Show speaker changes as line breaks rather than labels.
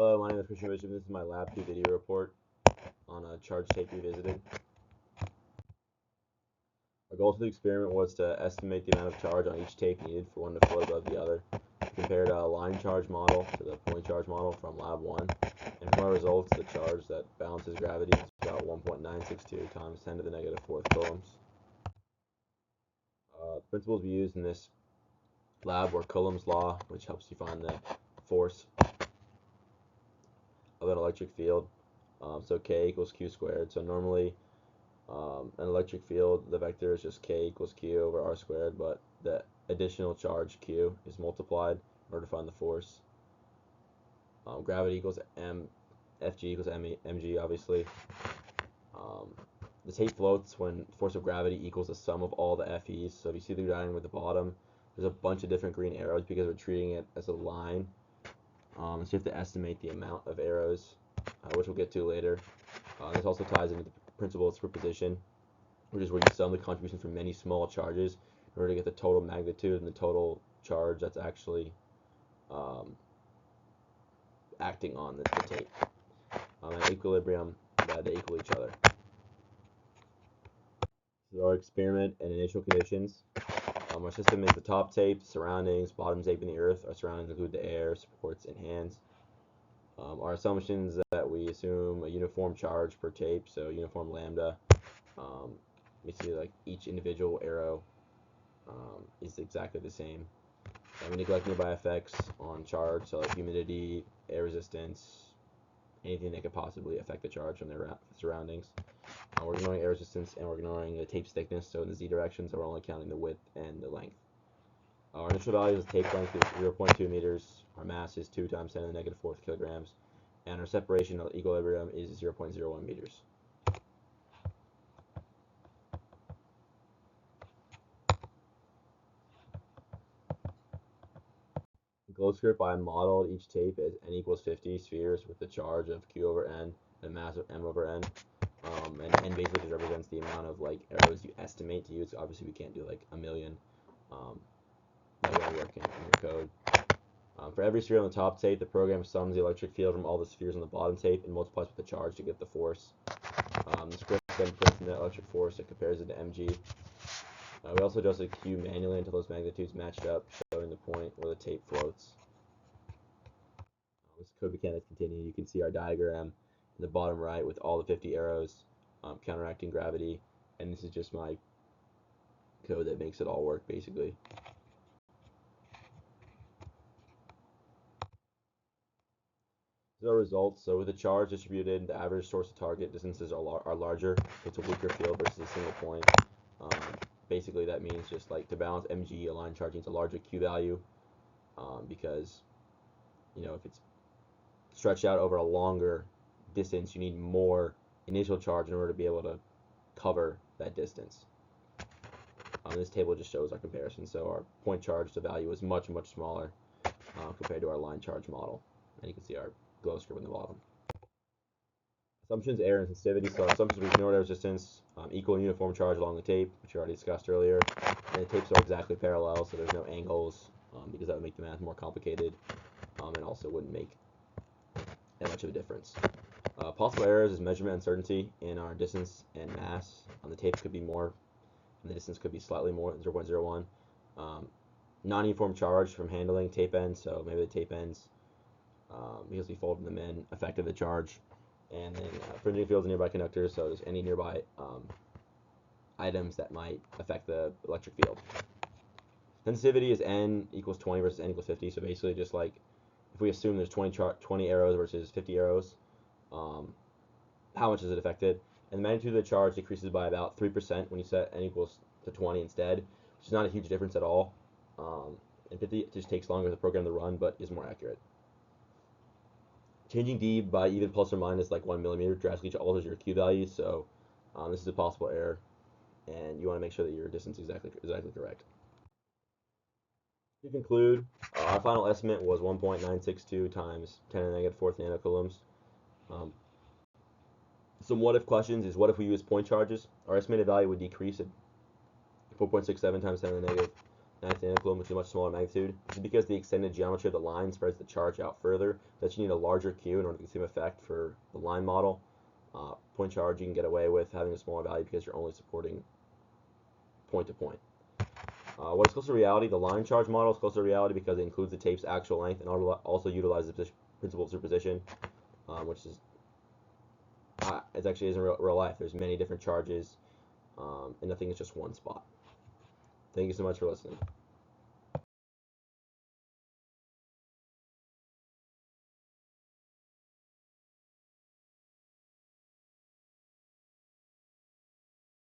Hello, my name is Christian Bishop. This is my Lab 2 video report on a charge tape revisited. Our goal for the experiment was to estimate the amount of charge on each tape needed for one to float above the other. We compared a line charge model to the point charge model from Lab 1, and from our results, the charge that balances gravity is about 1.962 times 10 to the negative 4th coulombs. The principles we used in this lab were Coulomb's law, which helps you find the force of an electric field. So K equals Q squared. So normally an electric field, the vector is just K equals Q over R squared, but the additional charge Q is multiplied in order to find the force. Gravity equals M, Fg equals mg, obviously. The tape floats when force of gravity equals the sum of all the FEs. So if you see the diagram at the bottom, there's a bunch of different green arrows because we're treating it as a line. So you have to estimate the amount of arrows, which we'll get to later. This also ties into the principle of superposition, which is where you sum the contribution from many small charges in order to get the total magnitude and the total charge that's actually acting on the tape. At equilibrium, they equal each other. So our experiment and initial conditions. Our system is the top tape, surroundings, bottom tape, and the earth. Our surroundings include the air, supports, and hands. Our assumptions that we assume a uniform charge per tape, so uniform lambda. Basically, like each individual arrow is exactly the same. We neglect nearby effects on charge, so like humidity, air resistance, anything that could possibly affect the charge from their surroundings. We're ignoring air resistance, and we're ignoring the tape's thickness, so in the z direction, so we're only counting the width and the length. Our initial value of the tape length is 0.2 meters, our mass is 2 times 10 to the negative 4th kilograms, and our separation of equilibrium is 0.01 meters. In glow script, I modeled each tape as n equals 50 spheres with the charge of q over n and mass of m over n. And n basically just represents the amount of like arrows you estimate to use. Obviously, we can't do like a million. That won't work in your code. For every sphere on the top tape, the program sums the electric field from all the spheres on the bottom tape and multiplies with the charge to get the force. The script then prints in the electric force and compares it to mg. We also adjusted q manually until those magnitudes matched up, showing the point where the tape floats. As code mechanics continue, you can see our diagram in the bottom right with all the 50 arrows counteracting gravity, and this is just my code that makes it all work basically. These are our results. So with the charge distributed, the average source to target distances are larger. It's a weaker field versus a single point. Basically, that means just like to balance mg, a line charge needs a larger q value because if it's stretched out over a longer distance, you need more initial charge in order to be able to cover that distance. This table just shows our comparison. So our point charge to value is much, much smaller compared to our line charge model. And you can see our glow script in the bottom. Assumptions, air, and sensitivity. So our assumptions, we ignored air resistance, equal and uniform charge along the tape, which we already discussed earlier. And the tapes are exactly parallel, so there's no angles because that would make the math more complicated and also wouldn't make that much of a difference. Possible errors is measurement uncertainty in our distance and mass. On the tape could be more, and the distance could be slightly more, 0.01. Non-uniform charge from handling tape ends, so maybe the tape ends, because we folded them in, affected the charge. And then fringing fields and nearby conductors, so there's any nearby items that might affect the electric field. Sensitivity is n equals 20 versus n equals 50, so basically just like if we assume there's 20 arrows versus 50 arrows, how much is it affected? And the magnitude of the charge decreases by about 3% when you set n equals to 20 instead, which is not a huge difference at all. And 50 it just takes longer for the program to run, but is more accurate. Changing d by even plus or minus like 1 millimeter drastically alters your q value, so this is a possible error, and you want to make sure that your distance is exactly correct. To conclude, our final estimate was 1.962 times 10 to the negative 4th nanocoulombs. Some what if questions is, what if we use point charges? Our estimated value would decrease at 4.67 times 10 to the negative coulomb, which is a much smaller magnitude. This is because the extended geometry of the line spreads the charge out further. That you need a larger Q in order to get the same effect for the line model. Point charge you can get away with having a smaller value because you're only supporting point to point. What is closer to reality? The line charge model is closer to reality because it includes the tape's actual length and also utilizes the principle of superposition, which is it actually isn't real life. There's many different charges, and nothing is just one spot. Thank you so much for listening.